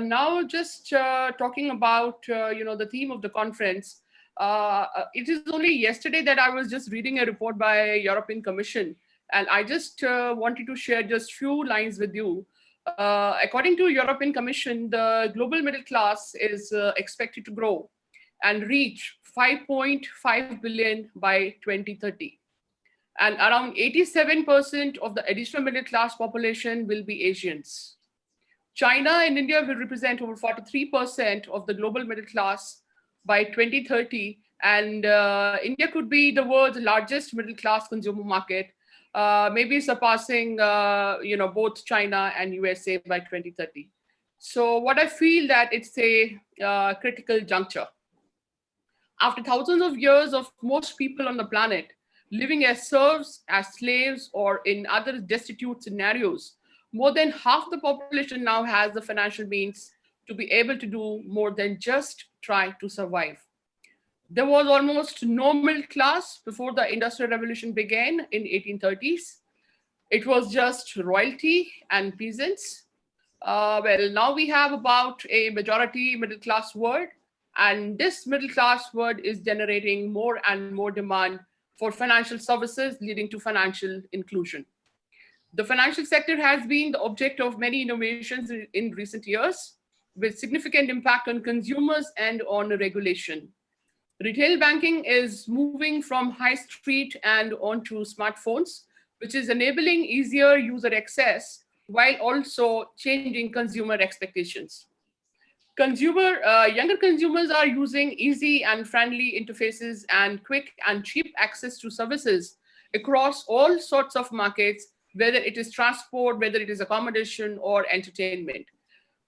Now, just talking about the theme of the conference. It is only yesterday that I was just reading a report by European Commission, and I just wanted to share just few lines with you. According to European Commission, the global middle class is expected to grow and reach 5.5 billion by 2030, and around 87% of the additional middle class population will be Asians. China and India will represent over 43% of the global middle class by 2030, and India could be the world's largest middle class consumer market, maybe surpassing both China and USA by 2030. So what I feel that it's a critical juncture. After thousands of years of most people on the planet living as serfs, as slaves, or in other destitute scenarios, more than half the population now has the financial means to be able to do more than just try to survive. There was almost no middle class before the Industrial Revolution began in 1830s. It was just royalty and peasants. Well, now we have about a majority middle class world, and this middle class world is generating more and more demand for financial services, leading to financial inclusion. The financial sector has been the object of many innovations in recent years, with significant impact on consumers and on regulation. Retail banking is moving from high street and onto smartphones, which is enabling easier user access while also changing consumer expectations. Younger consumers are using easy and friendly interfaces and quick and cheap access to services across all sorts of markets, whether it is transport, whether it is accommodation or entertainment.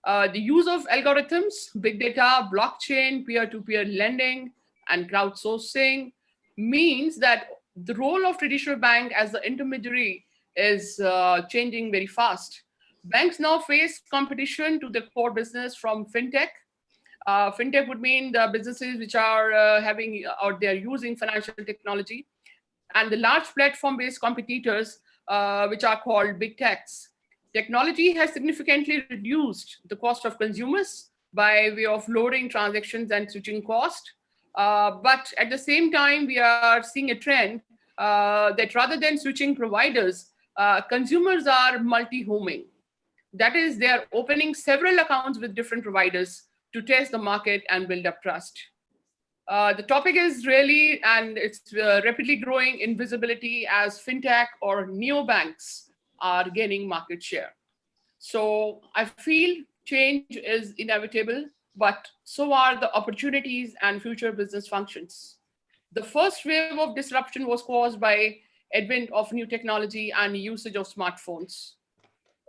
The use of algorithms, big data, blockchain, peer-to-peer lending, and crowdsourcing means that the role of traditional bank as the intermediary is changing very fast. Banks now face competition to the core business from fintech. Fintech would mean the businesses which are having or they're using financial technology, and the large platform-based competitors, which are called big techs. Technology has significantly reduced the cost of consumers by way of lowering transactions and switching cost. But at the same time, we are seeing a trend that rather than switching providers, consumers are multi-homing. That is, they are opening several accounts with different providers to test the market and build up trust. The topic is really, and it's rapidly growing in visibility as fintech or neobanks are gaining market share. So I feel change is inevitable, but so are the opportunities and future business functions. The first wave of disruption was caused by advent of new technology and usage of smartphones.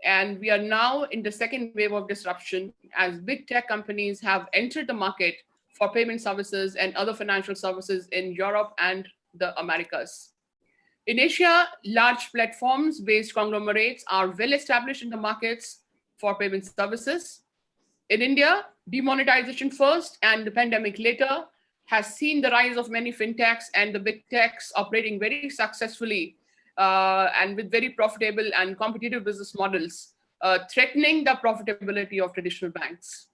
And we are now in the second wave of disruption as big tech companies have entered the market for payment services and other financial services in Europe and the Americas. In Asia, large platforms-based conglomerates are well established in the markets for payment services. In India, demonetization first and the pandemic later has seen the rise of many fintechs and the big techs operating very successfully and with very profitable and competitive business models, threatening the profitability of traditional banks.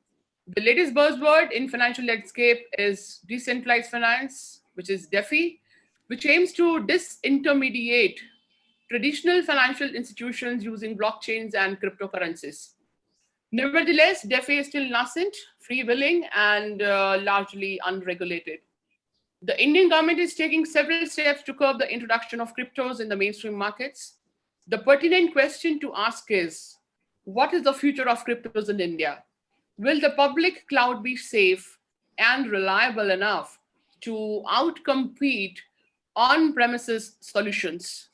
The latest buzzword in financial landscape is decentralized finance, which is DeFi, which aims to disintermediate traditional financial institutions using blockchains and cryptocurrencies. Nevertheless, DeFi is still nascent, free-willing, and largely unregulated. The Indian government is taking several steps to curb the introduction of cryptos in the mainstream markets. The pertinent question to ask is, what is the future of cryptos in India? Will the public cloud be safe and reliable enough to outcompete on-premises solutions?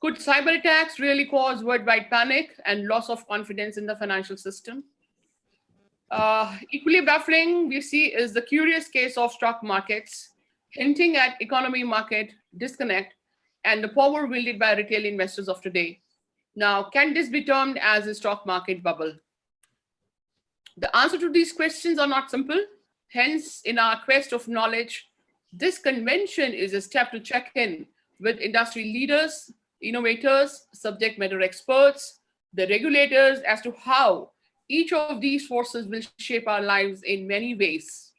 Could cyber attacks really cause worldwide panic and loss of confidence in the financial system? Equally baffling, we see, is the curious case of stock markets, hinting at economy market disconnect and the power wielded by retail investors of today. Now, can this be termed as a stock market bubble? The answer to these questions are not simple. Hence, in our quest of knowledge, this convention is a step to check in with industry leaders, innovators, subject matter experts, the regulators as to how Each of these forces will shape our lives in many ways.